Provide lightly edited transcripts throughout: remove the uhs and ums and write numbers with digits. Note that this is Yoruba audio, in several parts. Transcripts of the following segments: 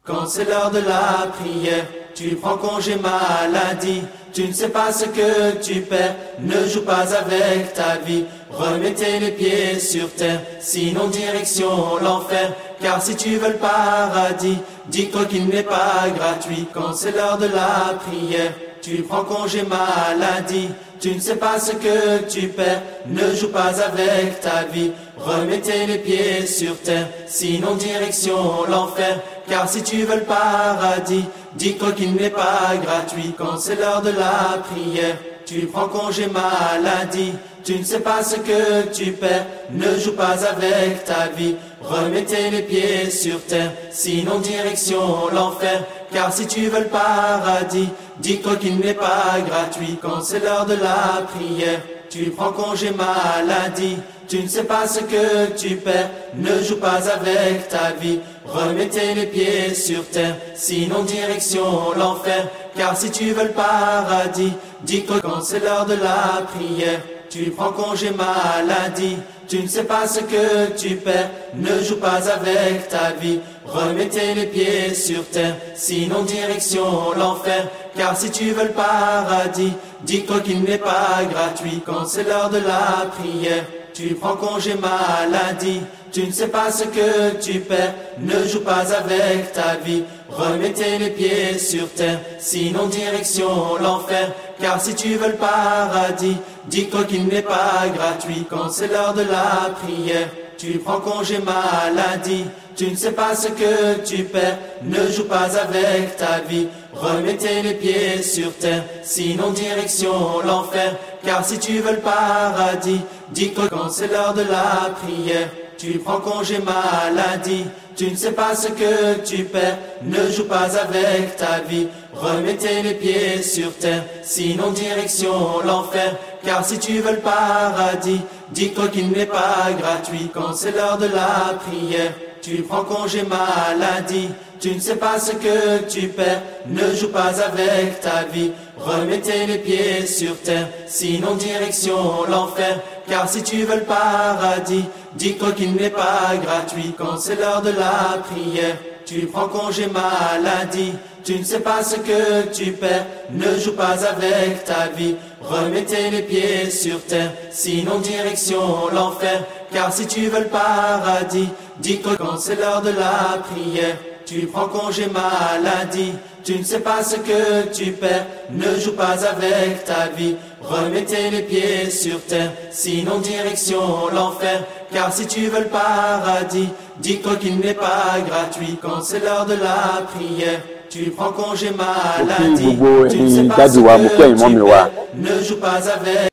Quand c'est l'heure de la prière, tu prends congé maladie. Tu ne sais pas ce que tu perds, ne joue pas avec ta vie. Remettez les pieds sur terre, sinon direction l'enfer. Car si tu veux le paradis, dis-toi qu'il n'est pas gratuit. Quand c'est l'heure de la prière, tu prends congé maladie. Tu ne sais pas ce que tu perds, ne joue pas avec ta vie. Remettez les pieds sur terre, sinon direction l'enfer. Car si tu veux le paradis, dis-toi qu'il n'est pas gratuit. Quand c'est l'heure de la prière, tu prends congé maladie. Tu ne sais pas ce que tu perds, ne joue pas avec ta vie. Remettez les pieds sur terre, sinon direction l'enfer. Car si tu veux le paradis, dis-toi qu'il n'est pas gratuit. Quand c'est l'heure de la prière, tu prends congé maladie. Tu ne sais pas ce que tu perds, ne joue pas avec ta vie. Remettez les pieds sur terre, sinon direction l'enfer. Car si tu veux le paradis, dis-toi quand c'est l'heure de la prière, tu prends congé maladie. Tu ne sais pas ce que tu perds, ne joue pas avec ta vie. Remettez les pieds sur terre, sinon direction l'enfer. Car si tu veux le paradis, dis-toi qu'il n'est pas gratuit. Quand c'est l'heure de la prière, tu prends congé maladie. Tu ne sais pas ce que tu perds, ne joue pas avec ta vie. Remettez les pieds sur terre, sinon direction l'enfer. Car si tu veux le paradis, dis-toi qu'il n'est pas gratuit. Quand c'est l'heure de la prière, tu prends congé maladie. Tu ne sais pas ce que tu perds, ne joue pas avec ta vie. Remettez les pieds sur terre, sinon direction l'enfer. Car si tu veux le paradis, dis-toi quand c'est l'heure de la prière, tu prends congé maladie. Tu ne sais pas ce que tu perds, ne joue pas avec ta vie. Remettez les pieds sur terre, sinon direction l'enfer. Car si tu veux le paradis, dis-toi qu'il n'est pas gratuit. Quand c'est l'heure de la prière, tu prends congé maladie. Tu ne sais pas ce que tu perds, ne joue pas avec ta vie. Remettez les pieds sur terre, sinon direction l'enfer. Car si tu veux le paradis, dis-toi qu'il n'est pas gratuit. Quand c'est l'heure de la prière, tu prends congé maladie. Tu ne sais pas ce que tu perds, ne joue pas avec ta vie. Remettez les pieds sur terre, sinon direction l'enfer. Car si tu veux le paradis, dis-toi quand c'est l'heure de la prière, tu prends congé maladie. Tu ne sais pas ce que tu perds, ne joue pas avec ta vie. Remettez les pieds sur terre, sinon direction l'enfer. Car si tu veux le paradis, dis-toi qu'il n'est pas gratuit. Quand c'est l'heure de la prière, tu prends congé maladie. Tu ne sais pas ce que tu perds, ne joue pas avec.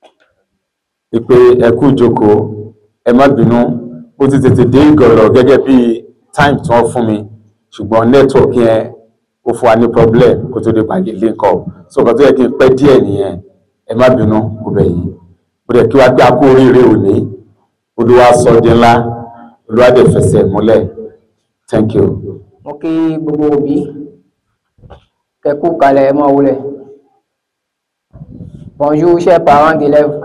Et puis, écoute, Joko, et maintenant, au dit que tu time to for me. Je suis network au fois un problème quand tu pas de link up. So quand tu es pas dire ni et ma bino obéi. Pour que tu as bien courir réuni, pour doit sortir là, doit de faire mollet. Thank you. Ok, Bobobi. Kekou Kale Maoule. Bonjour chers parents d'élèves.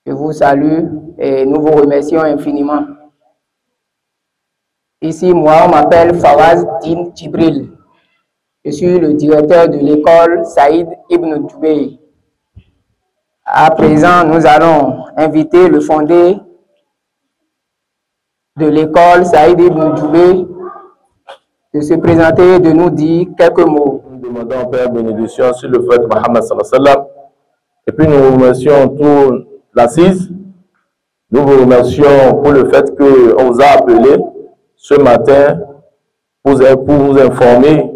Je vous salue et nous vous remercions infiniment. Ici, moi, on m'appelle Fawaz Din Djibril. Je suis le directeur de l'école Saïd Ibn Djoubey. À présent, nous allons inviter le fondé de l'école Saïd Ibn Djoubey de se présenter et de nous dire quelques mots. Nous demandons au Père bénédiction sur le prophète Mohammed sallallahu alayhi wa sallam. Et puis nous remercions toute l'assise. Nous vous remercions pour le fait qu'on vous a appelé ce matin pour vous informer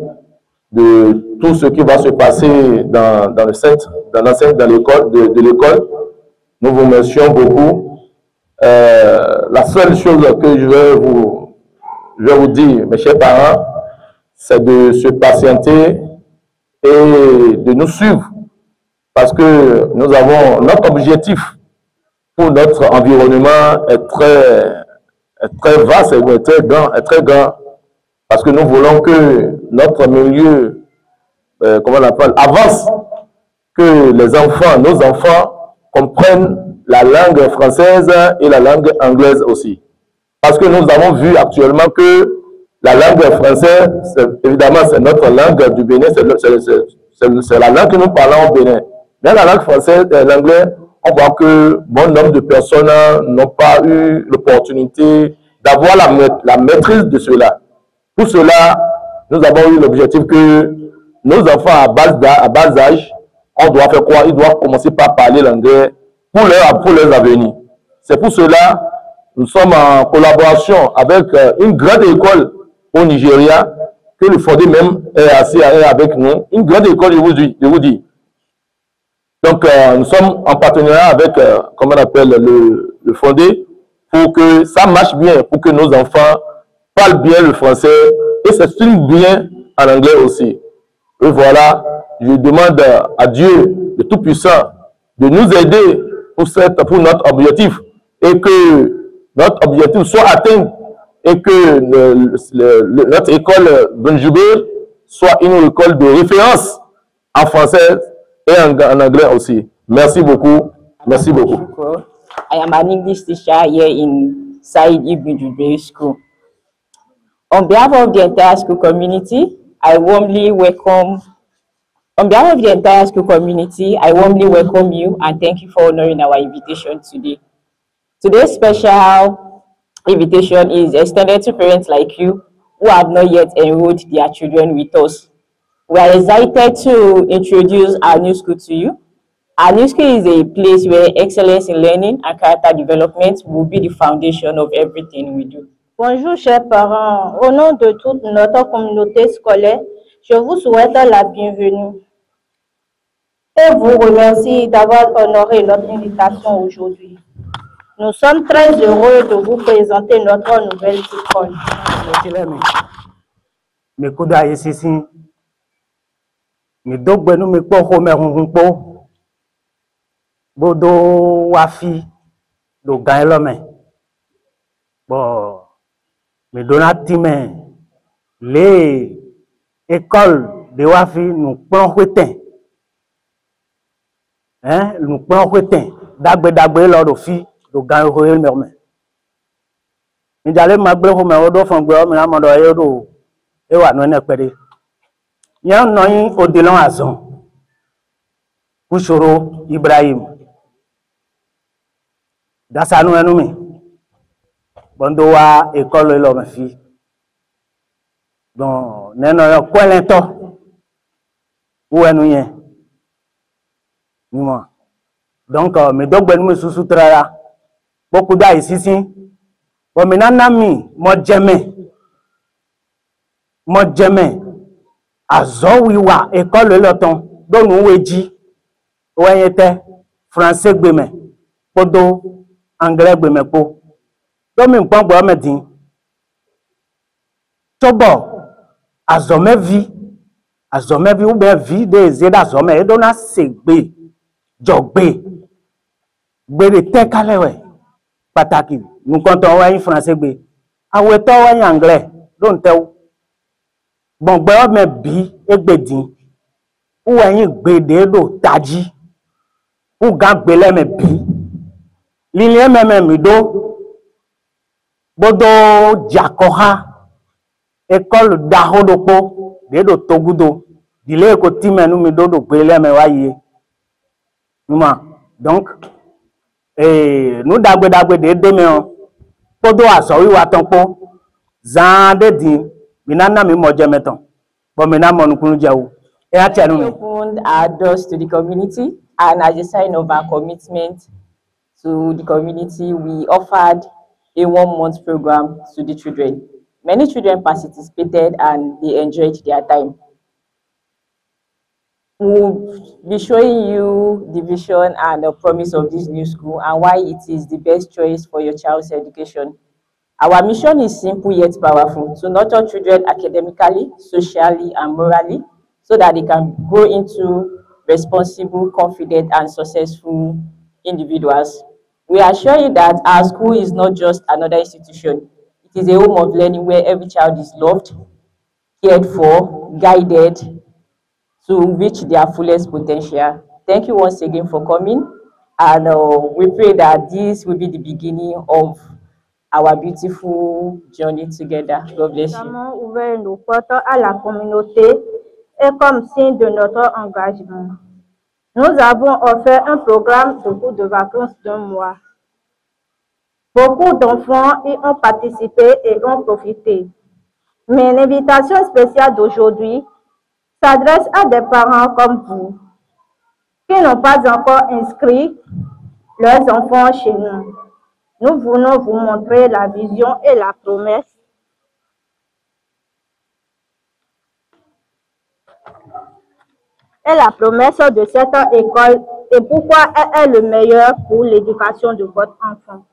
de tout ce qui va se passer dans le centre, dans l'école, de l'école. Nous vous remercions beaucoup. La seule chose que je vais vous dire, mes chers parents, c'est de se patienter et de nous suivre. Parce que nous avons notre objectif pour notre environnement est très vaste et très grand. Parce que nous voulons que notre milieu, comment on appelle, avance, que les enfants, nos enfants, comprennent la langue française et la langue anglaise aussi. Parce que nous avons vu actuellement que la langue française, évidemment, c'est notre langue du Bénin, c'est la langue que nous parlons au Bénin. Dans la langue française et l'anglais, on voit que bon nombre de personnes n'ont pas eu l'opportunité d'avoir la maîtrise de cela. Pour cela, nous avons eu l'objectif que nos enfants à bas âge, on doit faire quoi? Ils doivent commencer par parler l'anglais pour leur avenir. C'est pour cela nous sommes en collaboration avec une grande école au Nigeria, que le fondé même est assis avec nous. Une grande école, je vous dis. Donc, nous sommes en partenariat avec, comment on appelle, le fondé, pour que ça marche bien, pour que nos enfants parlent bien le français et s'expriment bien en anglais aussi. Et voilà, je demande à Dieu, le Tout-Puissant, de nous aider pour notre objectif et que notre objectif soit atteint et que notre école Benjoubé soit une école de référence en français et en anglais aussi. Merci beaucoup. Merci beaucoup. I am an English teacher here in Said Ibn Jubair School. On behalf of the entire school community, I warmly welcome you and thank you for honoring our invitation today. Today's special invitation is extended to parents like you who have not yet enrolled their children with us. We are excited to introduce our new school to you. Our new school is a place where excellence in learning and character development will be the foundation of everything we do. Bonjour chers parents, au nom de toute notre communauté scolaire, je vous souhaite la bienvenue et vous remercie d'avoir honoré notre invitation aujourd'hui. Nous sommes très heureux de vous présenter notre nouvelle école. Bodo wafi do gain l'homme. Bon, me donatime les écoles de wafi nous prenons huetin. Hein, nous prenons huetin. Dagbe lors de fi do gain royal merme. Ni jale magbe ho me odo fon gbe o mi amado ayodo e wa no na pere. Yan no yin odilon azon. Kushoro Ibrahim. Dasanu enumi. Bondo wa école lo ma fi. Don neno yo kwelento. Ou enu yen. Nimo. Donc me dogbe nu susu trara. Boku da isisi. Bo mi nana mi mo jeme. Azo wiwa école lo ton. Don nu weji. Oyete français gbeme. Podo anglais gbeme po. Domi npan gbo medin. Tobo azome vi ou bien vi de zeda azome e dona segbe jogbe gbe de te kalewe pataki nu konton wa yin français gbe awe to wa yin anglais don te bon gbe o me bi egbedin ou wa yin gbe de do taji ou ga gbe le me bi lilie me mi do bodo jakoha école dahodopo dedo togudo dile ko timenu mi dodo gbele me waye numa donc nous dagbe de me on bodo aso wi wa ton po zan de din minana mi moje meton bo mina mo nukunu jawu e atenu mi Opened our doors to the community, and as a sign of our commitment to the community, we offered a 1-month program to the children. Many children participated and they enjoyed their time. We'll be showing you the vision and the promise of this new school and why it is the best choice for your child's education. Our mission is simple yet powerful: to nurture children academically, socially, and morally so that they can grow into responsible, confident, and successful individuals. We assure you that our school is not just another institution. It is a home of learning where every child is loved, cared for, guided to reach their fullest potential. Thank you once again for coming, and we pray that this will be the beginning of our beautiful journey together. God bless Nous you. avons ouvert nos portes à la communauté et comme signe de notre engagement, nous avons offert un programme de cours de vacances d'1 mois. Beaucoup d'enfants y ont participé et ont profité. Mais l'invitation spéciale d'aujourd'hui s'adresse à des parents comme vous, qui n'ont pas encore inscrit leurs enfants chez nous. Nous voulons vous montrer la vision et la promesse de cette école et pourquoi elle est le meilleur pour l'éducation de votre enfant.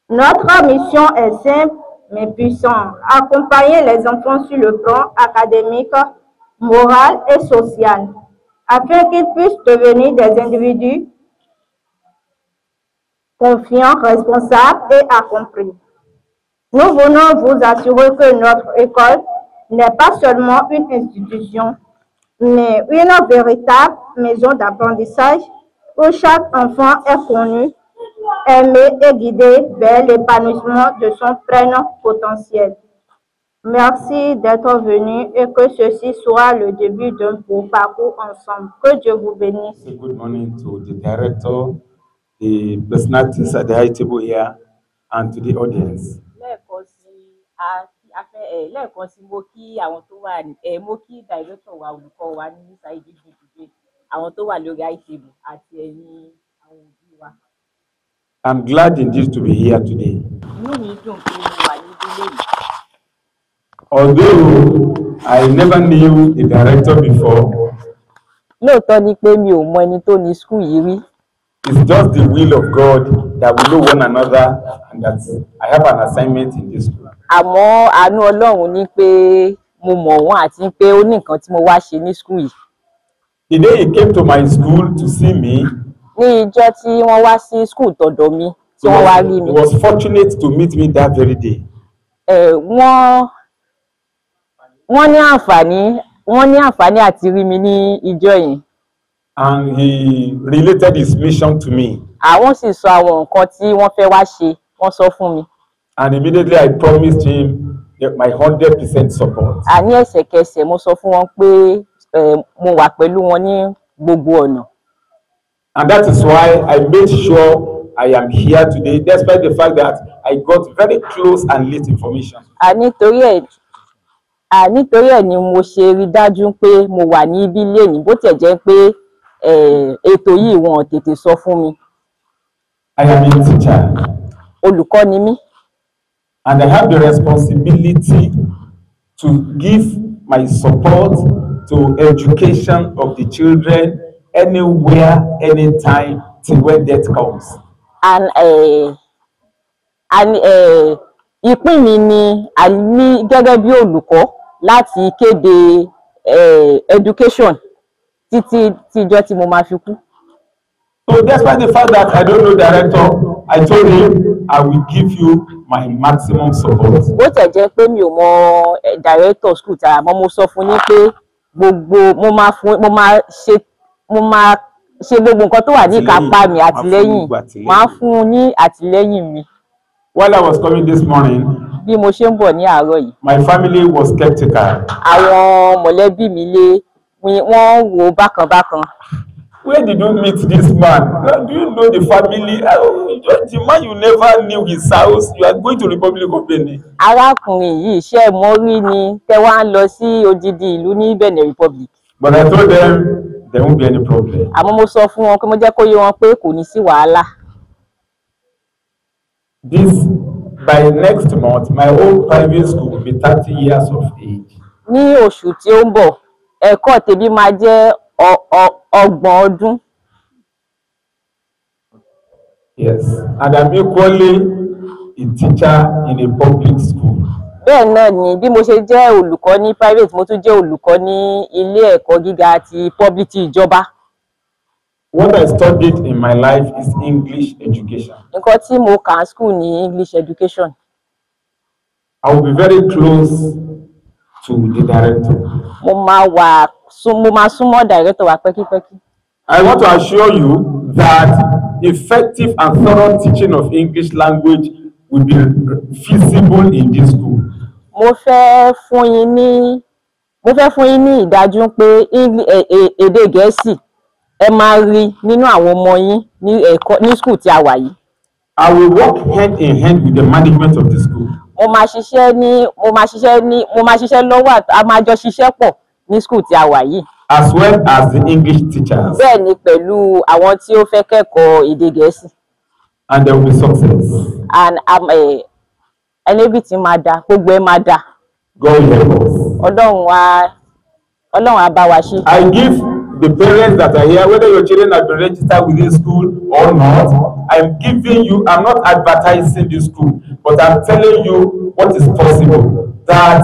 Notre mission est simple mais puissante, accompagner les enfants sur le plan académique, moral et social, afin qu'ils puissent devenir des individus confiants, responsables et accomplis. Nous voulons vous assurer que notre école n'est pas seulement une institution, mais une véritable maison d'apprentissage où chaque enfant est connu, aimé et guidé vers l'épanouissement de son plein potentiel. Merci d'être venu et que ceci soit le début d'un beau parcours ensemble. Que Dieu vous bénisse. Good morning to the director, the personalities at the high table here, and to the audience. Lẹ́ẹ̀kan sí mo kí àwọn tó wà mo kí director wa olùkọ́ wa ní Saheed Ibn Dubey, àwọn tó wà lórí high table àti ẹ̀yin àwọn òbí wa. I'm glad indeed to be here today. Inú mi dùn pé mo wà níbí lónìí. Although I never knew the director before, Lóòótọ́ ni pé mi ò mọ ẹni tó ní school yìí rí. it's just the will of God that we know one another and that I have an assignment in this school. Àmọ́ àánú Ọlọ́run ni pé mo mọ̀ wọ́n àti pé ó ní nǹkan tí mo wá ṣe ní school yìí. The day he came to my school to see me, Ní ìjọ́ tí wọ́n wá sí school tọ̀dọ̀ mi tí wọ́n wá rí mi. he was fortunate to meet me that very day. Wọ́n ní àǹfààní àti rí mi ní ìjọ́ yẹn. And he related his mission to me. Àwọn sì sọ àwọn nǹkan tí wọ́n fẹ́ wá ṣe, wọ́n sọ fún mi. And immediately I promised him my 100% support. Àní ẹsẹ̀kẹsẹ̀ mo sọ fún wọn pé mo wà pẹ̀lú wọn ní gbogbo ọ̀nà. And that is why I made sure I am here today, despite the fact that I got very close and late information. Nítorí ẹ̀ ni mo ṣe rí dájú pé mo wà ní ibi lẹ́yìn bó tiẹ̀ jẹ́ pé ètò yìí wọn tètè sọ fún mi. I am a teacher. Olùkọ́ ni mí. And I have the responsibility to give my support to education of the children anywhere, anytime, till when death comes. And ìpín mi ni gẹ́gẹ́ bí olùkọ́ láti kéde education títí tíjọ́ tí mo máa fi kú. So despite the fact that I don't know director, I told him I will give you my maximum support. Bó tẹ̀ jẹ́ pé mi ò mọ director school tààrà mọ́ mo sọ fún ní pé mo máa ṣe gbogbo nǹkan tó wà ní ìkápá mi àtìlẹ́yìn máa fún un ní àtìlẹ́yìn mi. While I was coming this morning, bí mo ṣe ń bọ̀ ní àárọ̀ yìí, my family was skeptical. Àwọn mọ̀lẹ́bí mi wọ́n wò bákan. Where did you meet this man? Do you know the family? The man you never knew his house. You are going to Republic of Benin. Arákùnrin yìí ṣe mo rí ni tẹ́ wá ń lọ sí odidi ìlú ní Benin Republic. But I told them there won't be any problem. Àmọ́ mo sọ fún wọn pé mo jẹ́ kó yé wọn pé kò ní sí wàhálà. By next month, my own private school will be 30 years of age. Ní oṣù tí ó ń bọ̀, ẹ̀kọ́ tèmi máa jẹ́ 30 ọdún. Yes, and I'm equally a teacher in a public school. Bẹ́ẹ̀ náà ni bí mo ṣe jẹ́ olùkọ́ ní private, mo tún jẹ́ olùkọ́ ní ilé ẹ̀kọ́ gíga ti public ti ìjọba. What I studied in my life is English education. Nǹkan tí mo kà school ní English education. I will be very close to the director. Mo máa súnmọ́ director wa pẹ́kípẹ́kí. I want to assure you that effective and thorough teaching of English language will be feasible in this school. Mo fẹ́ fún yín ní ìdájú pé èdè Gẹ̀ẹ́sì ẹ máa rí nínú àwọn ọmọ yín ní school tí a wà yìí. I will work hand in hand with the management of the school. Mo máa ṣiṣẹ́ lọ́wọ́ a máa jọ ṣiṣẹ́ pọ̀ ní school tí a wà yìí. As well as the English teachers. Bẹ́ẹ̀ ni pẹ̀lú àwọn tí ó fẹ́ kẹ́kọ̀ọ́ èdè Gẹ̀ẹ́sì. And there will be success. And everything máa dà, gbogbo ẹ máa dà. God help us. Ọlọ́run á bá wa ṣe. I give the parents that are here, whether your children have been registered within school or not, I'm not advertising this school, but I'm telling you what is possible, that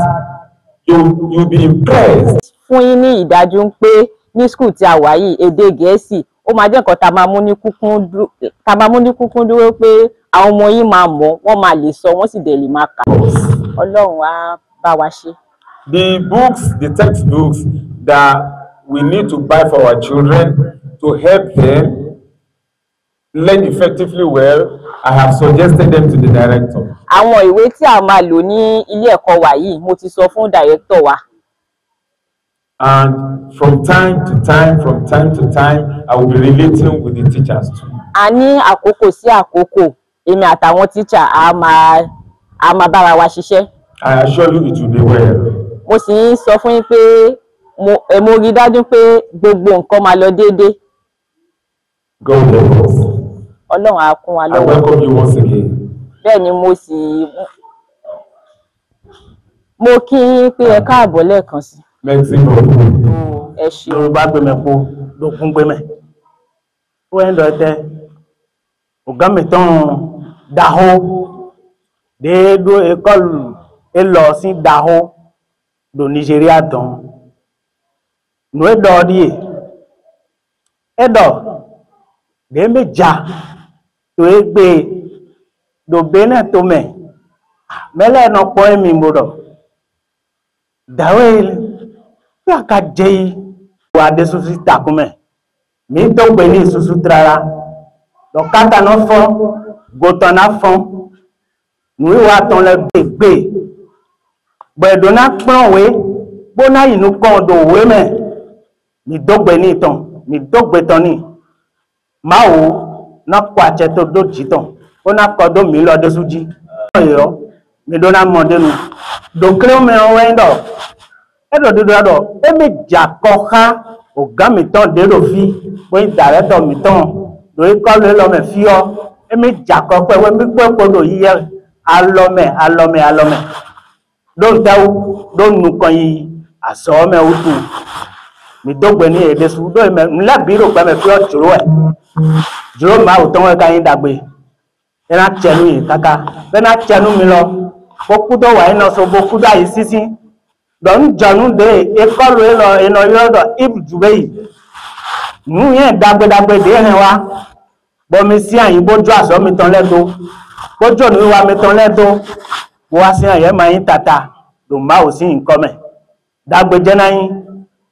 you'll be impressed. Fún yín ní ìdájú pé ní school tí a wà yìí èdè Gẹ̀ẹ́sì ó máa jẹ́ nǹkan tá máa mú ní kúkún dúró pé àwọn ọmọ yìí máa mọ̀, wọ́n máa lè sọ, wọ́n sì dẹ̀ lè máa kà. Ọlọ́run á bá wa ṣe. The textbooks that we need to buy for our children to help them learn effectively well, I have suggested them to the director. Àwọn ìwé tí a máa lò ní ilé ẹ̀kọ́ wa yìí mo ti sọ fún director wa. And from time to time, I will be relating with the teachers too. A ní àkókò sí àkókò, èmi àtàwọn teacher a máa bára wa ṣiṣẹ́. I assure you it will be well. Mo sì ń sọ fún yín pé mo rí dájú pé gbogbo nǹkan máa lọ déédéé. God help us. Ọlọ́run á kún wa lọ́wọ́. I welcome you once again. Bẹ́ẹ̀ ni mo kí yín pé ẹ káàbọ̀ lẹ́ẹ̀kan sí. Mexico. Ẹ ṣé. Yorùbá gbẹmẹ kó lókun gbẹmẹ. Ó ń lọ tẹ ọ̀gá mi tán dahó déédó école ẹ lọ sí dahó do Nigeria tán. No edo die edo de meja to egbe do bene to me mele no po emi modo dawe ya ka je wa de susu takume mi to gbe ni susu trara do kata no fo goto na fo nu wa ton le gbe gbedo na pon we bona inu kon do we me mi dogbe ni ton mi dogbe ton ni mawo na kwa che to do jiton o na ko do mi lo de suji yo mi do na mo de nu do kre me o we ndo e do e mi jakoha o ga mi ton de do fi bo director mi ton do e ko le lo me fi o e mi jako pe we mi pe do yi alome do taw do nu kan yi aso me utu mi dogbe ni ede su do me nla biro pe me fi o juro ma o ton ka yin dagbe ena chenu yin kaka be na chenu mi lo boku do wa ina so boku da yi sisin don janu de e ko lo ino yo do ibjube yi nu yen dagbe de hen wa bo mi si ayin bojo aso mi ton ledo bojo ni wa mi ton ledo mo wa si ayin ma yin tata do ma o si nkan me dagbe je na yin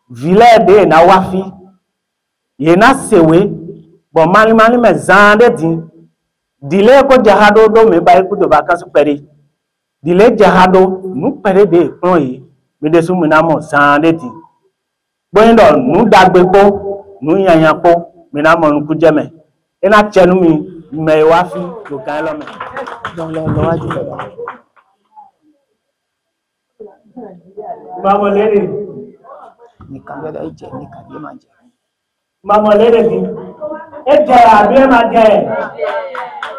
vile de na wafi ye na sewe bo mali me zande din dile ko jahado do me ba ku do vacances pere dile jahado nu pere de pon yi me de su mi na mo zande din bo ndo nu dagbe po nu yanyan po me na mo nu ku jeme ina chenu mi me wafi do kan lo me lo waju mama lere nìkan gbọ́dọ̀ ìjẹ nìkan bí máa jẹ mama lere bi eje àbí ẹ máa jẹ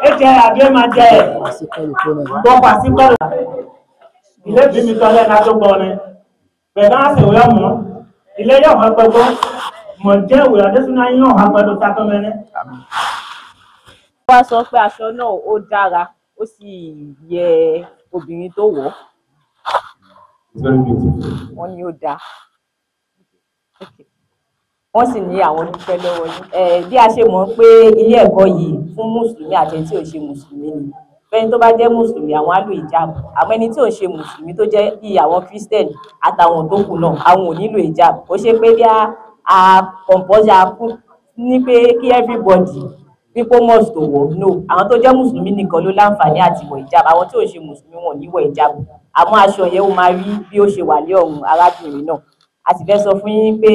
eje àbí ẹ máa jẹ bo pasiporo ilé bí mi tole na to gbo ni be na se we mo ilé yo ha gbogbo mo je we adesu na yin ha gbodo ta to mene wá sọ pé aṣọ náà ó dára ó sì yẹ obìnrin tó wọ̀ wọ́n ní ó dáa wọ́n sì ní àwọn dúpẹ́ lọ́wọ́ yín bí a ṣe mọ̀ pé ilé ẹ̀kọ́ yìí fún mùsùlùmí àti ẹni tí ò ṣe mùsùlùmí ni fẹ́ni tó bá jẹ́ mùsùlùmí àwọn á lò ìjáàbù àmọ́ ẹni tí ò ṣe mùsùlùmí tó jẹ́ bí àwọn kírísítẹ́nì àtàwọn tó kù náà àwọn ò nílò ìjáàbù ó ṣe pé bí a compulsory ní pé kí everybody wípé must tó wọ̀ no àwọn tó jẹ́ mùsùlùmí nìkan ló láǹfààní àti wọ̀ hijab àwọn tí ò ṣe mùsùlùmí wọn ní wọ̀ hijab àmọ́ aṣọ yẹn ó máa rí bí ó ṣe wà lé ọ̀run arábìnrin náà a sì fẹ́ sọ fún yín pé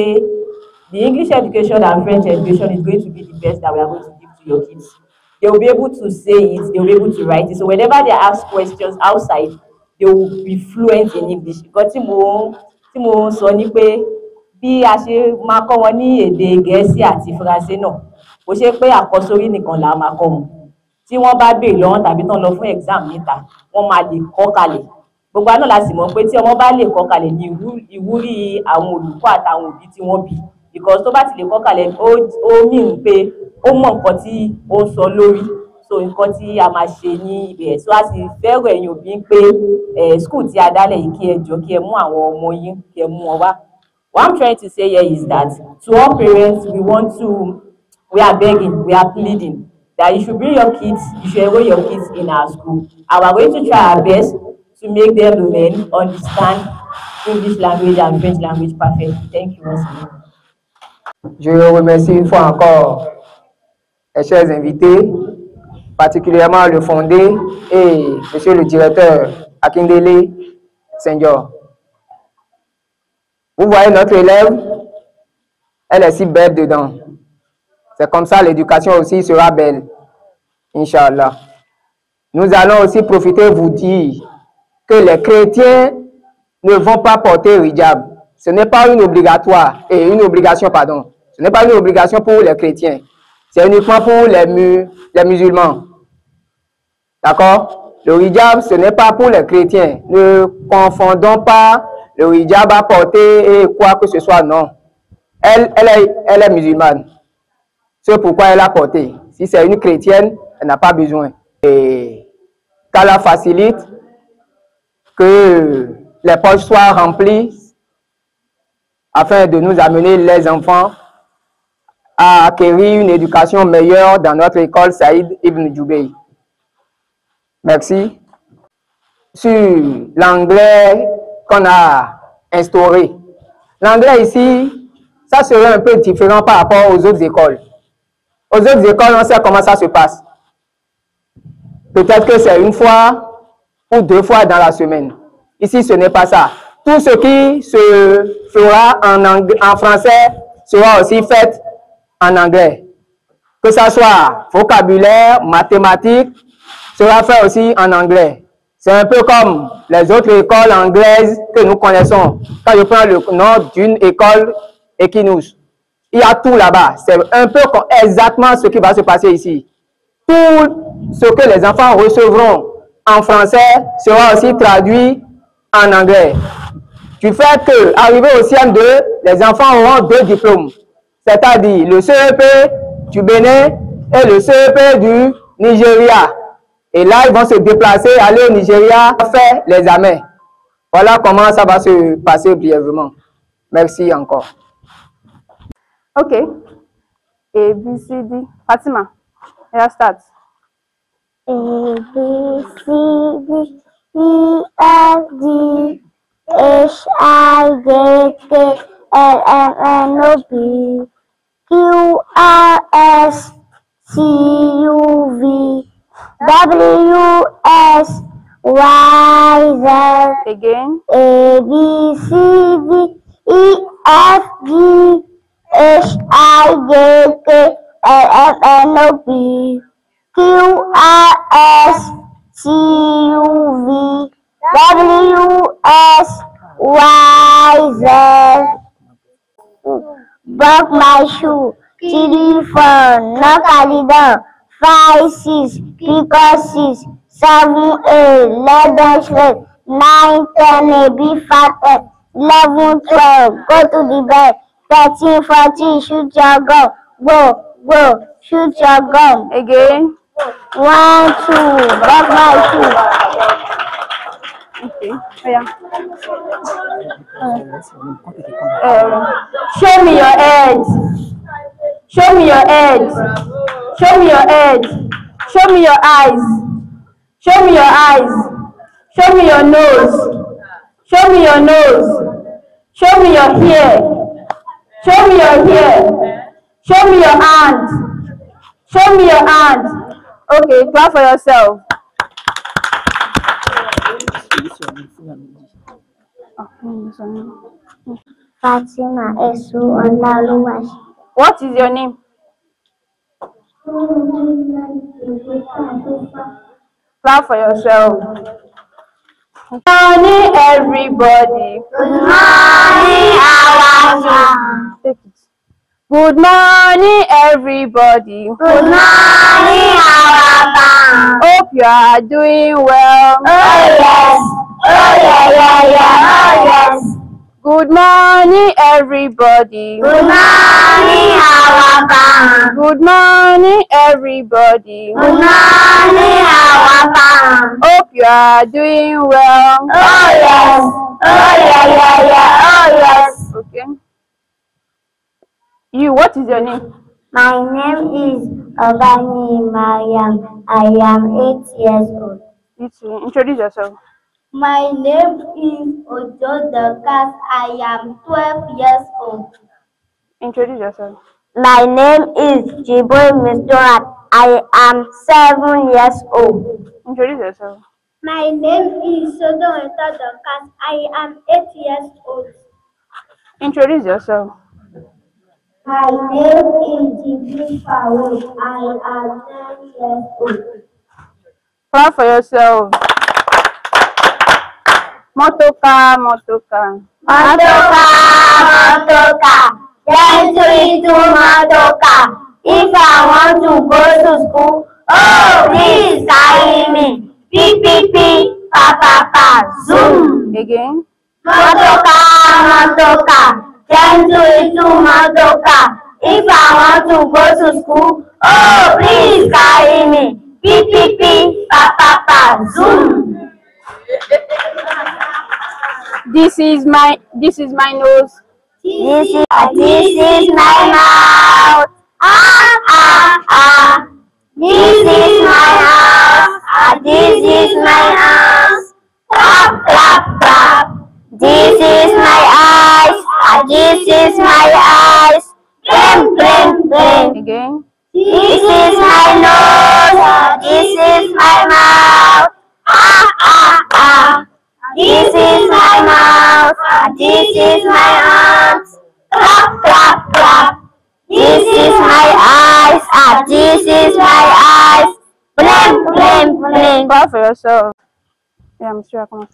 the English education and French education is going to be the best that we are going to give to your kids. They will be able to say it, they will be able to write it. So whenever they ask questions outside, they will be fluent in English. Because tí mo sọ ni pé bí a ṣe máa kọ́ wọn ní èdè Gẹ̀ẹ́sì àti Faransé náà, kò ṣe pé àkọsórí nìkan là máa kọ́ wọn. Tí wọ́n bá béèrè lọ́wọ́ tàbí tán lọ fún exam níta, wọ́n máa lè kọ́ kalẹ̀. Gbogbo àná la sì mọ̀ pé tí ọmọ bá lè kọ́ kalẹ̀ ní ìwúrí àwọn olùkọ́ àtàwọn òbí tí wọ́n bí. Because tó bá ti lè kọ́ kalẹ̀ ó mean pé ó mọ nǹkan tí ó ń sọ lórí so nǹkan tí a máa ṣe ní ibẹ̀ so a sì fẹ́ràn ẹ̀yin òbí pé school tí a dálẹ̀ yìí kí ẹ jọ kí ẹ mú àwọn ọmọ yín kí ẹ mú wọn wá. What I'm trying to say here is that to all parents we are begging, we are pleading that you should bring your kids, you should enroll your kids in our school and we are going to try our best to make them learn, understand English language and French language perfectly. Thank you once again. Je vous remercie une fois encore, chers invités, particulièrement le fondé et monsieur le directeur Akindele Senghor. Vous voyez notre élève, elle est si belle dedans. C'est comme ça l'éducation aussi sera belle, Inch'Allah. Nous allons aussi profiter vous dire que les chrétiens ne vont pas porter le hijab. Ce n'est pas une obligation, pardon. Ce n'est pas une obligation pour les chrétiens. C'est uniquement pour les musulmans. D'accord? Le hijab, ce n'est pas pour les chrétiens. Ne confondons pas le hijab à porter et quoi que ce soit, non. Elle est musulmane. C'est pourquoi elle a porté. Si c'est une chrétienne, elle n'a pas besoin. Et qu'Allah facilite que les poches soient remplies afin de nous amener les enfants à acquérir une éducation meilleure dans notre école Saïd Ibn Jubayr. Merci. Sur l'anglais qu'on a instauré. L'anglais ici, ça serait un peu différent par rapport aux autres écoles. Aux autres écoles, on sait comment ça se passe. Peut-être que c'est une fois ou 2 fois dans la semaine. Ici, ce n'est pas ça. Tout ce qui se fera en français sera aussi fait en anglais. Que ce soit vocabulaire, mathématiques, sera fait aussi en anglais. C'est un peu comme les autres écoles anglaises que nous connaissons. Quand je prends le nom d'une école Equinus, il y a tout là-bas. C'est un peu exactement ce qui va se passer ici. Tout ce que les enfants recevront en français sera aussi traduit en anglais. Du fait que, arrivé au CM2, les enfants auront 2 diplômes. C'est-à-dire le CEP du Bénin et le CEP du Nigeria. Et là, ils vont se déplacer, aller au Nigeria, faire l'examen. Voilà comment ça va se passer brièvement. Merci encore. Ok. A, B, C, D. Fatima, let's start. A, B, C, D, E, F, G, H, I, J, K, L, M, N, O, P, Q, R, S, T, U, V, W, S, Y, Z. Again. A, B, C, D, E, F, G, H, I, J, K, L, M, N, O, P, Q, R, S, T, U, V, W, S, Y, Z. Buck my shoe, TD for knock at the door, 5, 6, pick up 6, 7, 8, 11, 12, 9, 10, maybe 5, 11, 12, go to the bed, 13, 14, shoot your gun, go, shoot your gun. Again. 1, 2, buck my shoe. Okay. Oh, yeah. Show me your head. Show me your head. Show me your head. Show me your eyes. Show me your eyes. Show me your nose. Show me your nose. Show me your hair. Show me your hair. Show me your hand. Show me your hand. Okay, clap for yourself. Fatima Esu Olaluwashi. What is your name? Clap for yourself. Good morning, everybody. Good morning, our Take it. Good morning, everybody. Good morning, our Hope you are doing well. Oh yes. Oh yeah. Oh yes. Good morning, everybody. Good morning, our Good morning, everybody. Good morning, our Hope you are doing well. Oh yes. Oh yeah. Oh yes. Okay. You, what is your name? My name is Obani Mariam. I am 8 years old. You too. Introduce yourself. My name is Ojo Dorcas. I am 12 years old. Introduce yourself. My name is Jiboy Mistorat. I am 7 years old. Introduce yourself. My name is Sodo Dorcas. I am 8 years old. Introduce yourself. My name is Jibril Farouk. I am 10 years old. Clap for yourself. Motoka. Motoka. Gently to Motoka. If I want to go to school, oh, please carry me. Beep, beep, beep, pa, pa, pa, zoom. Again. Motoka. Gently to Motoka. If I want to go to school, oh, please carry me. Beep, beep, beep, pa, pa, pa, zoom. This is my nose. This is my mouth. This is my house. This is my house. Clap, clap, clap. This is my eyes. This is my eyes. Blink, blink, blink. Again. This is my nose. This is my mouth. This is my mouth. This is my hands. Clap, clap, clap. This is my eyes. This is my eyes. Blink, blink, blink. Clap for yourself. Yeah, I'm sure I come on.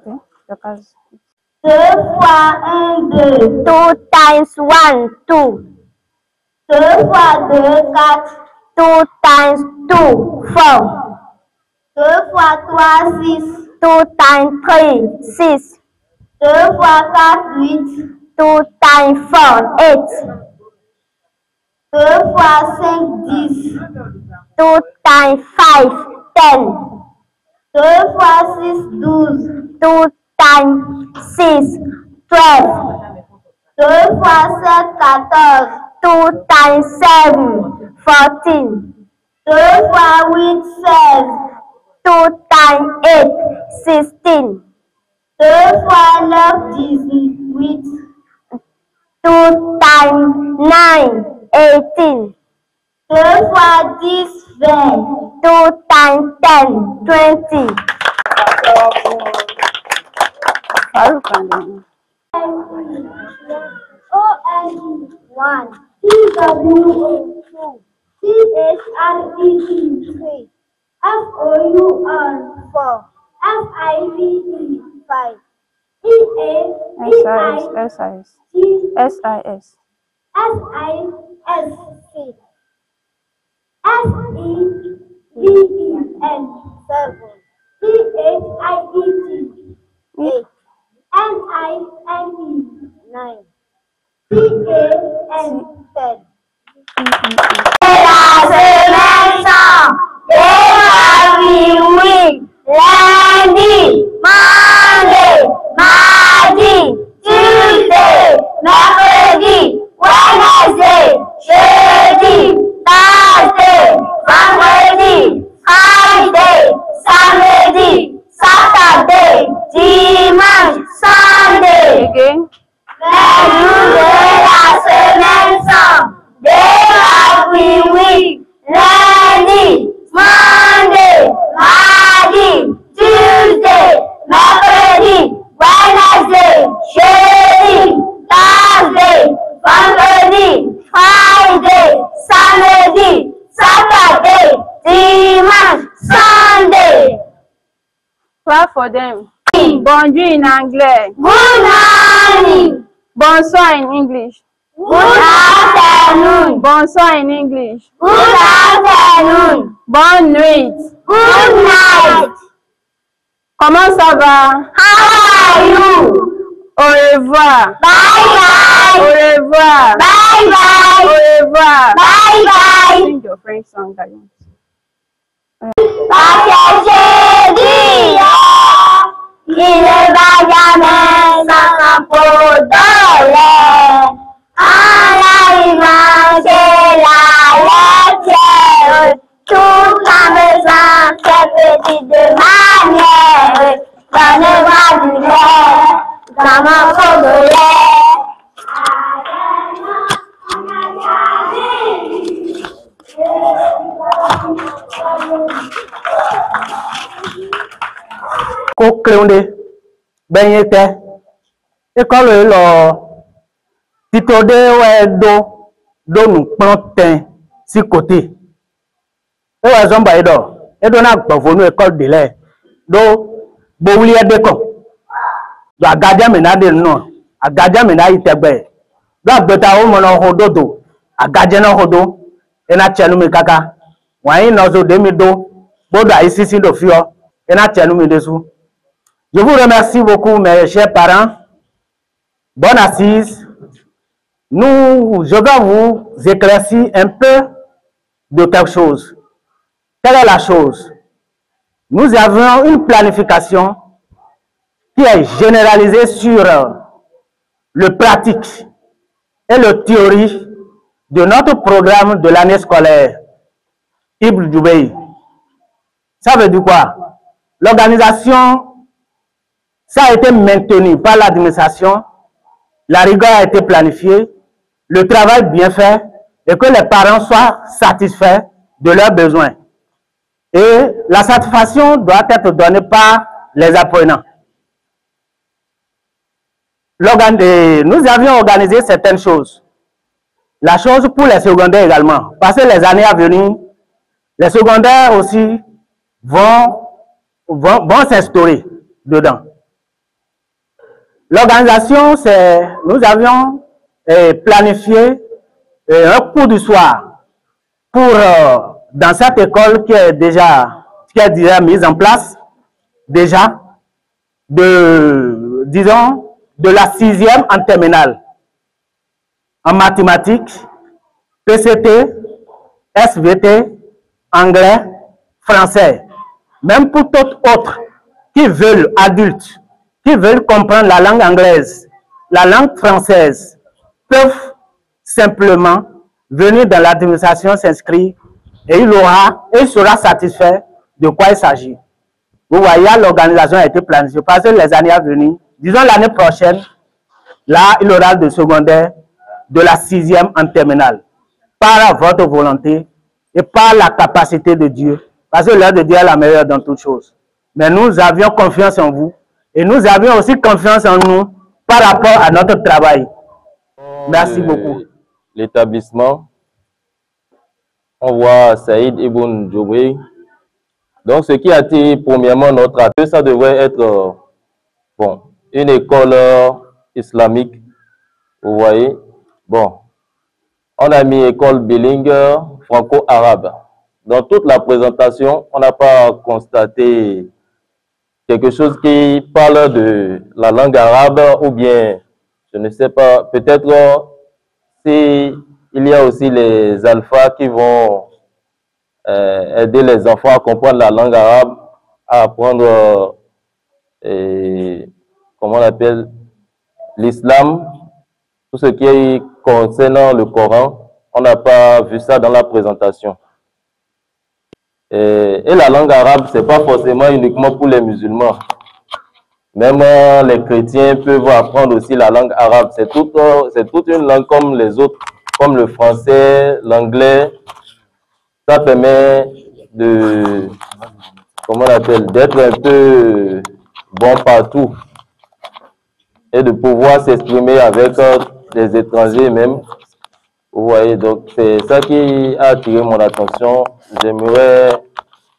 Okay. Because 2 fois 1, 2. 2 times 1, 2. 2 fois 2, 4. 2 times 2, 4. 2 fois 3, 6. 2 times 3, 6. 2 fois 4, 8. 2 times 4, 8. 2 fois 5, 10. 2 times 5, 10. 2 fois 6, 12. 2 times 6, 12. 2 fois 7, 14. 2 times 7, 14. 2 fois 8, 16. 2 times 8, 16. 2 fois 9, 18. 2 times 9, 18. 2 fois 10, 20. 2 times 10, 20. O-N-E, 1. T-W-O, 2. C-H-R-E-E, 3. F-O-U-R, 4. F-I-V-E, 5. E-A-E-I-S-I-S. S-I-S. S-I-S, 6. S-E-V-E-N, 7. C-H-I-E-T, 8. N-I-N-E, 9. C-A-N, 10. Lundi, Monday, mardi, Tuesday, mercredi, Wednesday, jeudi, Thursday, vendredi, Friday, samedi, Saturday, dimanche, Sunday. Again. Les jours de la Clap for them. Bonjour in anglais. Good morning. Bonsoir in English. Good afternoon. Bonsoir in English. Good afternoon. Bonne nuit. Good night. Comment ça va? How are you? Au revoir. Bye bye. Au revoir. Bye bye. Au revoir. Bye bye. Sing your French song, guys. Parce que j'ai dit, il ne va jamais sans peau d'olé. En arrivant chez la laitière, tout en faisant ses petites manières, donnez-moi du lait, dans mon pot de lait. Ko kleunde benyete école lo titode we do nu plantin si côté e wa zomba edo na gbovonu école de lait do bowuli edeko do agaja me na de no agaja me na itegbe do agbeta o mo no hododo agaja na hodo e na chenu me kaka wa yin no zo de mi do bodo aisisi do fio e na chenu me desu. Je vous remercie beaucoup, mes chers parents. Bonne assise. Je vais vous éclaircir un peu de quelque chose. Quelle est la chose? Nous avons une planification qui est généralisée sur le pratique et le théorie de notre programme de l'année scolaire Ibn Djoubey. Ça veut dire quoi? L'organisation, ça a été maintenu par l'administration, la rigueur a été planifiée, le travail bien fait et que les parents soient satisfaits de leurs besoins. Et la satisfaction doit être donnée par les apprenants. Nous avions organisé certaines choses. La chose pour les secondaires également, parce que les années à venir, les secondaires aussi vont s'instaurer dedans. L'organisation, nous avions planifié un cours du soir pour, dans cette école qui est déjà mise en place, déjà, disons, de la 6e en terminale, en mathématiques, PCT, SVT, anglais, français. Même pour tout autre qui veulent, adultes, qui veulent comprendre la langue anglaise, la langue française, peuvent simplement venir dans l'administration, s'inscrire et il sera satisfait de quoi il s'agit. Vous voyez, l'organisation a été planifiée parce que les années à venir, disons l'année prochaine, là, il aura de secondaire de la 6e en terminale, par votre volonté et par la capacité de Dieu, parce que l'œuvre de Dieu est la meilleure dans toutes choses. Mais nous avions confiance en vous. Et nous avions aussi confiance en nous par rapport à notre travail. Merci beaucoup. L'établissement, on voit Saïd Ibn Djoubey. Donc, ce qui attire premièrement notre attention, ça devrait être une école islamique. Vous voyez, bon, on a mis école bilingue franco-arabe. Dans toute la présentation, on n'a pas constaté quelque chose qui parle de la langue arabe ou bien, je ne sais pas, peut-être s'il y a aussi les alphas qui vont aider les enfants à comprendre la langue arabe, à apprendre, comment on appelle, l'islam, tout ce qui est concernant le Coran. On n'a pas vu ça dans la présentation. Et la langue arabe, ce n'est pas forcément uniquement pour les musulmans. Même les chrétiens peuvent apprendre aussi la langue arabe. C'est toute une langue comme les autres, comme le français, l'anglais. Ça permet de, comment on appelle, d'être un peu bon partout et de pouvoir s'exprimer avec des étrangers même. Vous voyez, donc c'est ça qui a attiré mon attention. J'aimerais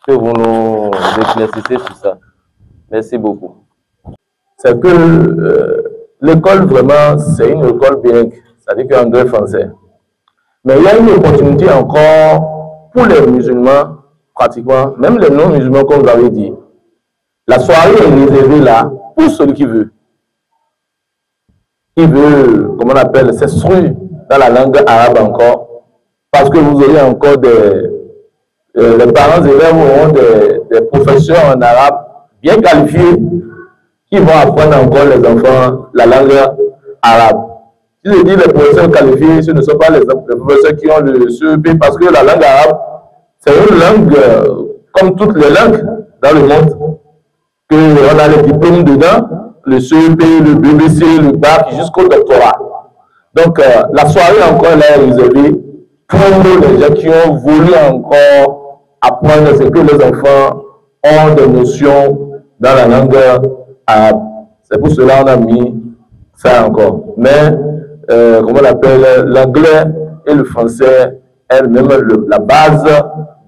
que vous nous éclaircissiez sur ça. Merci beaucoup. C'est que l'école, vraiment, c'est une école bilingue, c'est-à-dire qu'anglais, français. Mais il y a une opportunité encore pour les musulmans, pratiquement, même les non-musulmans, comme vous avez dit. La soirée est réservée là pour celui qui veut. Qui veut, comment on appelle, s'instruire dans la langue arabe encore. Parce que vous aurez encore les parents élèves auront des professeurs en arabe bien qualifiés qui vont apprendre encore les enfants la langue arabe. Si je dis les professeurs qualifiés, ce ne sont pas les professeurs qui ont le CEP, parce que la langue arabe, c'est une langue comme toutes les langues dans le monde, qu'on a les diplômes dedans, le CEP, le BBC, le bac, jusqu'au doctorat. Donc, la soirée encore là est réservée pour les gens qui ont voulu encore apprendre ce que les enfants ont des notions dans la langue arabe. C'est pour cela qu'on a mis ça encore. Mais, comment on appelle, l'anglais et le français est même la base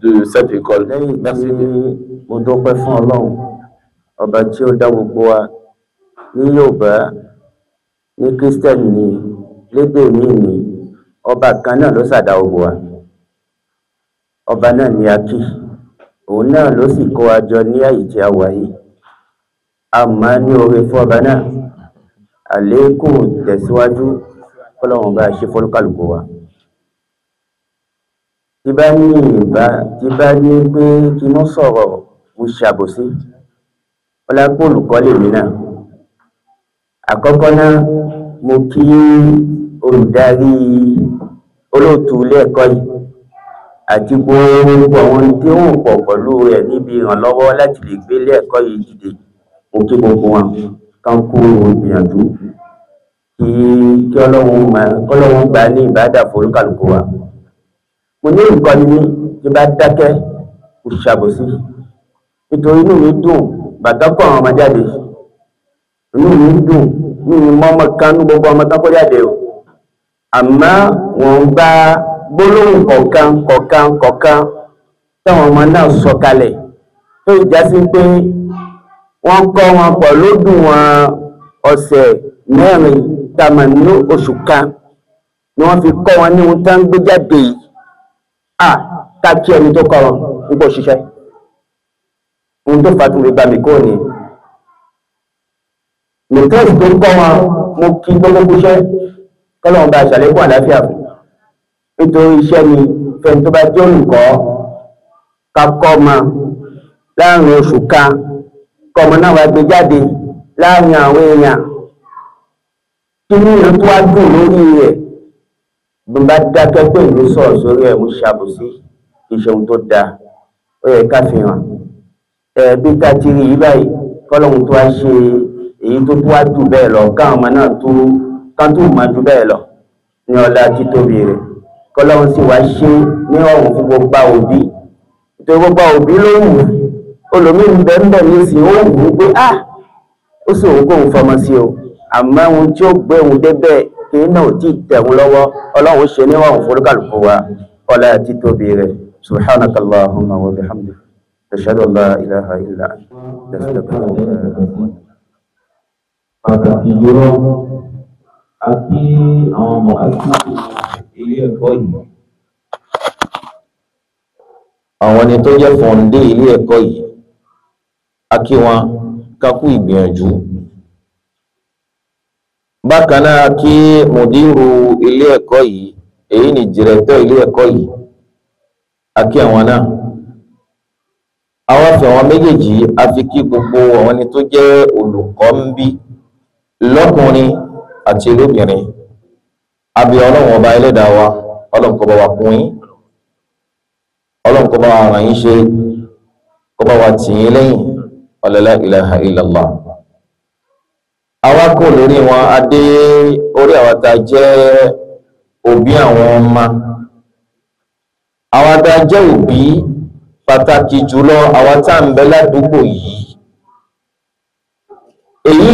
de cette école. Merci bien. Ọba tí ó dá gbogbo wa ní Yorùbá ní Kírísítẹ́nì ní lédè míì ní ọba kan náà ló ṣàdá gbogbo wa. Ọba náà ni a kí, òun náà ló sì kó wa jọ ní àyè tí a wà yìí. A máa ní oore fún ọba náà, àlékún tẹ̀síwájú fọ́lọ́run bá ṣe fọ́lúkàlùkù wa. Tí bá ní pé kí wọ́n sọ̀rọ̀ mo ṣàbòsí. Ọlápọ̀ olùkọ́ lèmi náà. Àkọ́kọ́ náà mo kí olùdarí olóòtú ilé ẹ̀kọ́ yìí àti gbogbo àwọn tí ó ń pọ̀ pẹ̀lú rẹ̀ níbi ìrànlọ́wọ́ láti lè gbé ilé ẹ̀kọ́ yìí dìde. Mo kí gbogbo wọn kan kú ìgbìyànjú kí Ọlọ́run gbà ní ìbádà forúkàlùkù wa. Mo ní ìkọ́ni ní tí bá dákẹ́ kò ṣàbòsí. Nítorí inú mi dùn bàtàkọ àwọn ọmọ jáde, inú mi dùn ní mọ́mọ́ kan ní gbogbo ọmọ tán kó jáde o. Àmọ́ wọ́n gba gbólóhùn kọ̀ọ̀kan táwọn ọmọ náà sọ kalẹ̀ tó ìjásí pé wọ́n kọ́ wọn pọ̀ lódùn wọn ọ̀sẹ̀ 4 tàmà ní oṣù kan ni wọ́n fi kọ́ wọn ní ohun tán gbé jáde yìí. Káàkiri ẹni tó kọ́ wọn ń pọ̀ ṣiṣẹ́. Ohun tó fà tún lè gbà mí kó ní nìkan tó kọ́ wọn mo kí gbogbo iṣẹ́ kọ́lọ́run bá ṣàlékún àlàáfíà fún. Nítorí iṣẹ́ ni fẹ́ni tó bá jẹ́ olùkọ́ ká kọ́ ọmọ láàrin oṣù kan kọ́ ọmọ náà wá gbé jáde láàrin àwọn èèyàn kí ní ìlú tó wá dùn lórí rẹ̀ bí bá dákẹ́ pé ìlú sọ̀rọ̀ sórí ẹ̀ mo ṣàbòsí iṣẹ́ ohun tó dáa ó yẹ ká fi hàn. Bí ká ti rí yí báyìí kọ́lọ́run tó wá ṣe èyí tó wá jù bẹ́ẹ̀ lọ káwọn ọmọ náà tó máa jù bẹ́ẹ̀ lọ ní ọlá títóbi rẹ̀. Kọ́lọ́run sì wá ṣe ní ọ̀run fún gbogbo òbí. Nítorí gbogbo òbí ló wù olómìn bẹ́ẹ̀ ní sí ó wù pé ó sì wù kóhun fọmọ sí o. Àmọ́ ohun tí ó gbé òun débẹ̀ kí náà tí tẹ̀wọ̀n lọ́wọ́ Ọlọ́run ṣe ní ọ̀run forúkàlùkù wa ọlá títóbi rẹ̀. Subhanakallahumma wa bihamdika. أشهد أن لا إله إلا أنت أستغفرك. Pàtàkì jùlọ àti àwọn ọmọ àti ilé ẹ̀kọ́ yìí. Àwọn ẹni tó jẹ́ fọ̀ǹdé ilé ẹ̀kọ́ yìí, a kí wọn ká kú ìgbìyànjú. Bákan náà kí mùdírù ilé ẹ̀kọ́ yìí, èyí ni dìrẹ́tọ̀ ilé ẹ̀kọ́ yìí, a kí àwọn náà. Àwọn afẹ́ àwọn méjèèjì a fi kí gbogbo àwọn ẹni tó jẹ́ olùkọ́ ń bí lọ́kùnrin àti lóbìnrin. Àbí Ọlọ́run ọba ẹlẹ́dàá wa, Ọlọ́run kó bá wa kún yín, Ọlọ́run kó bá wa ràn yín ṣe, kó bá wa tì yín lẹ́yìn, la ilaha illallah. Àwa kò lórí wọn adé orí àwọn tá jẹ́ òbí àwọn ọmọ. Àwọn tá jẹ́ òbí pàtàkì jùlọ àwọn tá ń bẹ ládùúgbò yìí. Èyí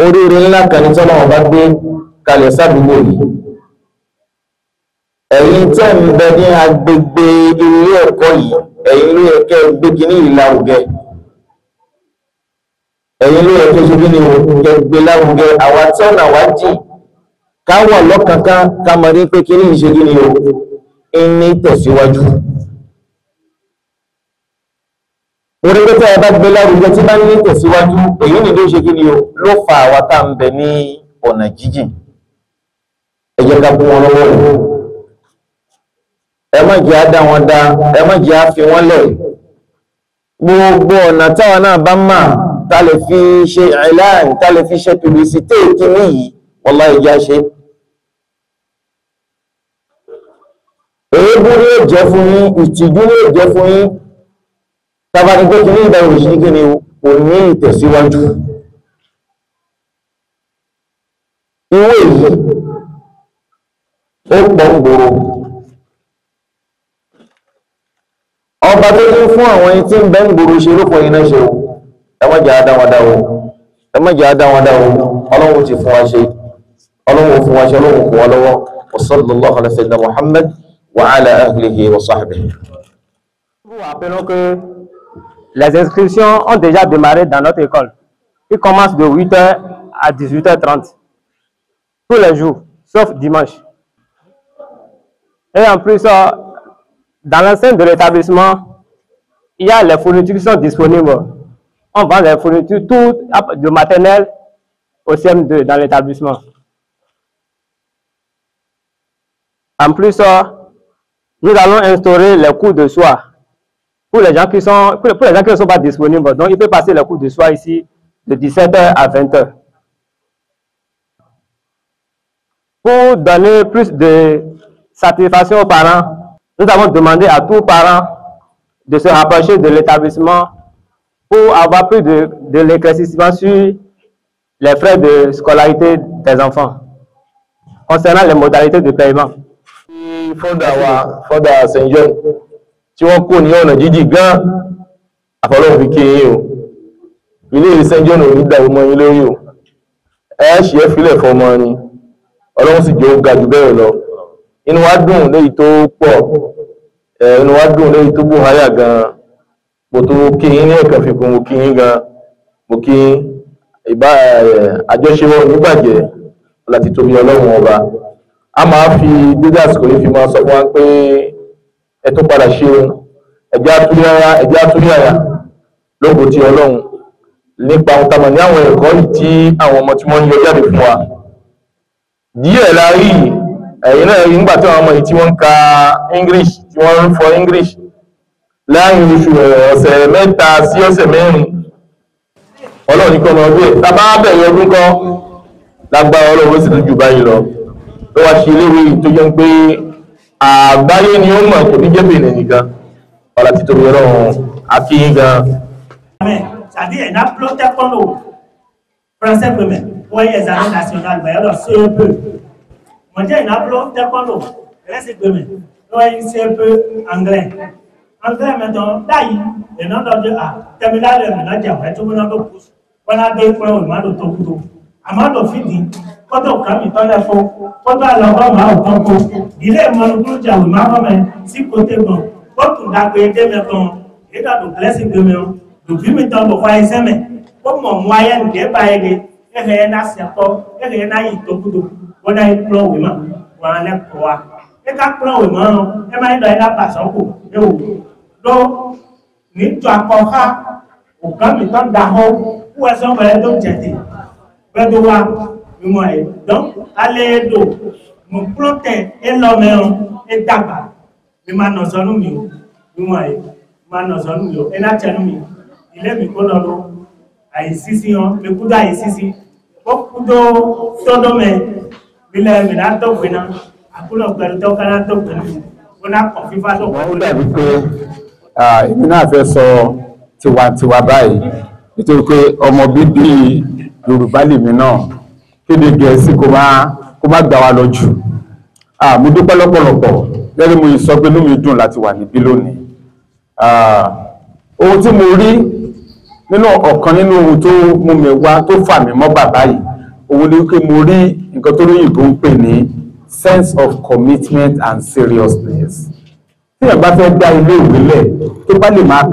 oríire ńlá kan ní tọ́lọ́wọ́n bá gbé kalẹ̀ sádùúgbò yìí. Ẹ̀yin tẹ́ ń bẹ ní agbègbè ilé ẹ̀kọ́ yìí, ẹ̀yin ló yẹ kẹ́ gbé kíní ìlàrúgẹ. ẹ̀yin ló yẹ kí ṣe kí ni o gbé lárugẹ àwa tí ọ̀nà wá jì káwọ̀ lọ́kànkan ká mọ̀ ní pé kí ní ṣe kí ni o ní tẹ̀síwájú. orí pé tí a bá gbé lárugẹ tí bá ní tẹ̀síwájú èyí ni ló ṣe kí ni o ló fa àwa tá ń bẹ ní ọ̀nà jíjìn. ẹ jẹ́ ká kún wọn lọ́wọ́ rẹ̀, ẹ má jẹ́ á dá wọn dá, ẹ má jẹ́ á fi wọ́n lẹ̀. gbogbo ọ̀nà táwọn náà bá máa tá lè fi ṣe ìlànà tá lè fi ṣe publicity kìíní yìí wallahi ìjà ṣe. èébú ní ó jẹ́ fún yín, ìtìjú ní ó jẹ́ fún yín, tàbá ní pé kìíní ìdáwò sí kìíní kò ní ìtẹ̀síwájú. ìwé yìí ó pọ̀ ń gbòòrò. ọba tó ní fún àwọn ẹni tí ń bẹ ń gbòòrò ṣe ló pọ̀ iná ṣe o, ẹ má jẹ́ àdá wọn dá o, ẹ má jẹ́ àdá wọn dá o, ọlọ́run ti fún wa ṣe, ọlọ́run fún wa ṣe, ọlọ́run fún wa lọ́wọ́. wa sallallahu ala sayyidina Muhammad wa ala ahlihi wa sahbihi. Nous rappelons que les inscriptions ont déjà démarré dans notre école. Ils commencent de 8h à 18h30 tous les jours, sauf dimanche. Et en plus, dans l'enceinte de l'établissement, il y a les fournitures qui sont disponibles. On vend les fournitures tout de maternelle au CM2 dans l'établissement. En plus, nous allons instaurer les cours de soir pour les gens qui sont, pour les gens qui ne sont pas disponibles. Donc, il peut passer les cours de soir ici de 17h à 20h. Pour donner plus de satisfaction aux parents, nous avons demandé à tous parents de se rapprocher de l'établissement pour avoir plus de l'éclaircissement sur les frais de scolarité des enfants concernant les modalités de paiement. Fọ́dà St. John tí wọ́n kó ní ọ̀nà jíjì gan àfọlọ́wọ́ fi kí yín o, ilé St. John ò ní dàrú mọ́ yín lórí o, ẹ ṣe é filẹ̀ fọmọ ni ọlọ́run sì jẹ́ ó ga jù bẹ́ẹ̀ lọ. Inú wa dùn léyìí tó pọ̀, inú wa dùn léyìí tó bùháyà gan. Mo tó kí yín ní ẹ̀kan fi kún mo kí yín gan, mo kí ìbá àjọṣewọ́ nígbàjẹ́ láti tóbi ọlọ́run ọba. A máa fi dídá àsìkò yìí fi máa sọ fún wa pé ẹ tó padà ṣe ẹjẹ́ àtúnyàrá lógo ti ọlọ́run nípa ohun tamọ̀ ní àwọn ẹ̀kọ́ yìí tí àwọn ọmọ tí wọ́n ń yọ jáde fún wa. Díẹ̀ la rí ẹ̀yìn náà rí nígbà tí àwọn ọmọ yìí tí wọ́n ń ka English tí wọ́n ń fọ English láàrin oṣù ọ̀sẹ̀ mẹ́ta sí ọ̀sẹ̀ mẹ́rin. Ọlọ́run ní kọ́ ọmọ ọdún ẹ̀ tàbá bẹ̀rẹ̀ ọdún kan lágbára ọlọ́run sì tún jù báyìí lọ. Ó wá ṣe iléèwé tó jẹ́ pé àgbáyé ni ó mọ̀ kò ní jẹ́ bèèrè nìkan ọ̀la ti tóbi ọlọ́run àfihàn gan. C'est-à-dire un applaud taekwondo français premier pour les examens nationaux alors CEP. Moi j'ai un applaud taekwondo français premier pour les CEP anglais. Anglais maintenant d'ailleurs le nom de Dieu a terminé le maintenant j'ai tout le monde pousse. Voilà des points au moment de tout tout. Amado fidi koto kami tole fo koto alogo ma otonko ile mo tu ja wi ma me si côté bon koto da pe de me kon e da do blessing de me do bi mi ton do fa iseme ko mo mo aye nde ba ege e he na se to e he na yi to kudo wona i pro wi ma wa le ko wa e ka pro wi ma e ma ndo e na pa so ko e wo do ni to akoha o kami ton da ho ku e so ba do jete Bedo wa mo e donc ale do mo prote e lo me e dagba mi ma no sonu mi mo e ma no sonu mi e na chenu mi ile mi ko lo ai sisi on me kuda ai sisi ko kudo todo me bile mi na to gbena akulo pẹ̀lú to kana to pẹ̀lú ona ko fifa to ó dàbí pé èmi náà fẹ́ sọ tiwantiwa báyìí nítorí pé ọmọ bíbí Yorùbá lèmi náà kéde Gẹ̀ẹ́sì kó má gbà wá lọ jù. Mo dúpẹ́ lọ́pọ̀lọpọ̀ gẹ́gẹ́ mo sọ pé inú mi dùn láti wà níbí lónìí. Ohun tí mo rí nínú ọ̀kan nínú ohun tó mú mi wá tó fà mí mọ́ bàbá yìí, òun ni pé mo rí nǹkan tó lóyìnbó ń pè ní sense of commitment and seriousness. Tí èèyàn bá fẹ́ dá ilé ìwé lẹ̀ tó bá lè máa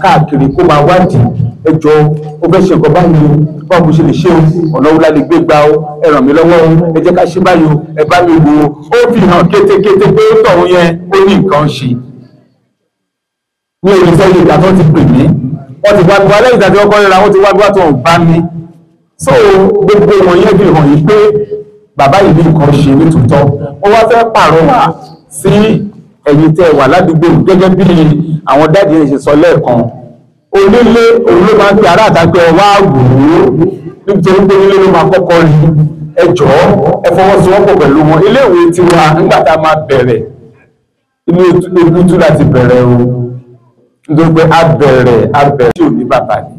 káàkiri kó máa wádìí ẹ jọ̀ọ́ ó fẹ́ ṣe nǹkan báyìí o báwo mo ṣe lè ṣe o ọ̀nà wo la lè gbé gbà o ẹ ràn mí lọ́wọ́ o ẹ jẹ́ ká ṣe báyìí o ẹ bá mi wò ó fi hàn kétékété pé ó tọ̀hún yẹn ó ní nǹkan ṣe. ní èyí sẹ́yìn ìgbà tó ti pè mí wọ́n ti wá bí wá lẹ́yìn ìdájọ́ ọkọ rẹ̀ wọ́n ti wá bí wá tó ń bá mi. so gbogbo wọn yẹn fi hàn yìí pé bàbá yìí ní nǹkan ṣe nítòótọ́ ó wá fẹ́ pàrọwà sí ẹ̀yin tẹ́ wà ládùúgbò gẹ́gẹ́ bí àwọn dáàdì yẹn ṣe sọ lẹ́ẹ̀kan onílé òun ló máa ń pe ará àtàgbẹ́ wá wò ó nítorí pé onílé ló máa kọ́kọ́ rí ẹ jọ̀ọ́ ẹ fọwọ́sowọ́pọ̀ pẹ̀lú wọn iléèwé tiwa nígbà tá a máa bẹ̀rẹ̀ inú ojútùú láti bẹ̀rẹ̀ o nítorí pé a bẹ̀rẹ̀ tí ò ní bàbá ni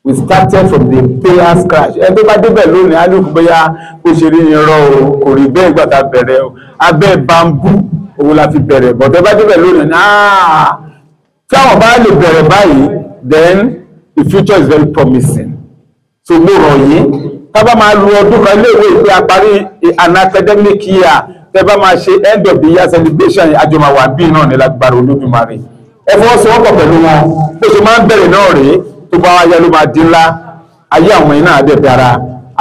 we started from the payers crash ẹ tó bá débẹ̀ lónìí á lóògùn bóyá ó ṣe rí irọ́ o kò rí bẹ́ẹ̀ ìgbà tá a bẹ̀rẹ̀ o abẹ́ bambú òun la fi bẹ̀rẹ̀ bọ̀dẹ́ bá débẹ̀ lónìí náà tí àwọn bá lè bẹ̀rẹ̀ báyìí then the future is very promising so mo rọ̀ yín tá bá máa lu ọdún kan iléèwé ìpè àparí an academic year tẹ́ bá máa ṣe end of the year celebration àjọmọ̀wà bíi náà ní lágbára Olódùmarè ẹ fọwọ́sowọ́pọ̀ pẹ̀lú wọn bó ṣe máa ń bẹ̀rẹ̀ náà rèé tó bá wáyé ló máa di ńlá ayé àwọn iná àdẹ̀ dára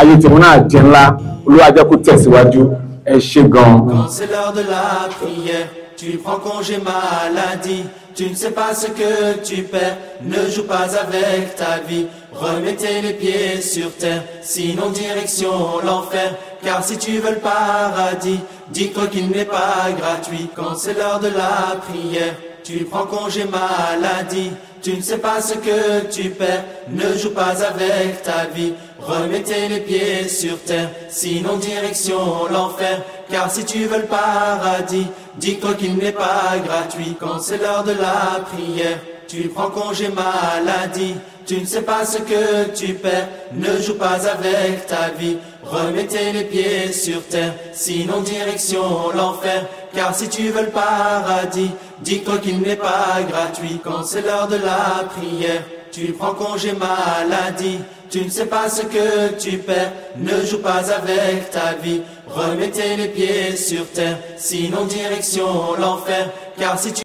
ayé tèmú náà di ńlá Olúwa jẹ́ kó tẹ̀síwájú ẹ ṣé gan. Quand c'est l'heure de la prière, tu prends congé maladie, tu ne sais pas ce que tu perds, ne joue pas avec ta vie, remettez les pieds sur terre, sinon direction l'enfer, car si tu veux le paradis, dis-toi qu'il n'est pas gratuit. Quand c'est l'heure de la prière, tu prends congé maladie, tu ne sais pas ce que tu perds, ne joue pas avec ta vie, remettez les pieds sur terre, sinon direction l'enfer, car si tu veux le paradis, dis-toi qu'il n'est pas gratuit. Quand c'est l'heure de la prière, tu prends congé maladie, tu ne sais pas ce que tu perds, ne joue pas avec ta vie, remettez les pieds sur terre, sinon direction l'enfer, car si tu veux le paradis, dis-toi qu'il n'est pas gratuit. Quand c'est l'heure de la prière, tu prends congé maladie, tu ne sais pas ce que tu perds, ne joue pas avec ta vie, remettez les pieds sur terre, sinon direction l'enfer, car si tu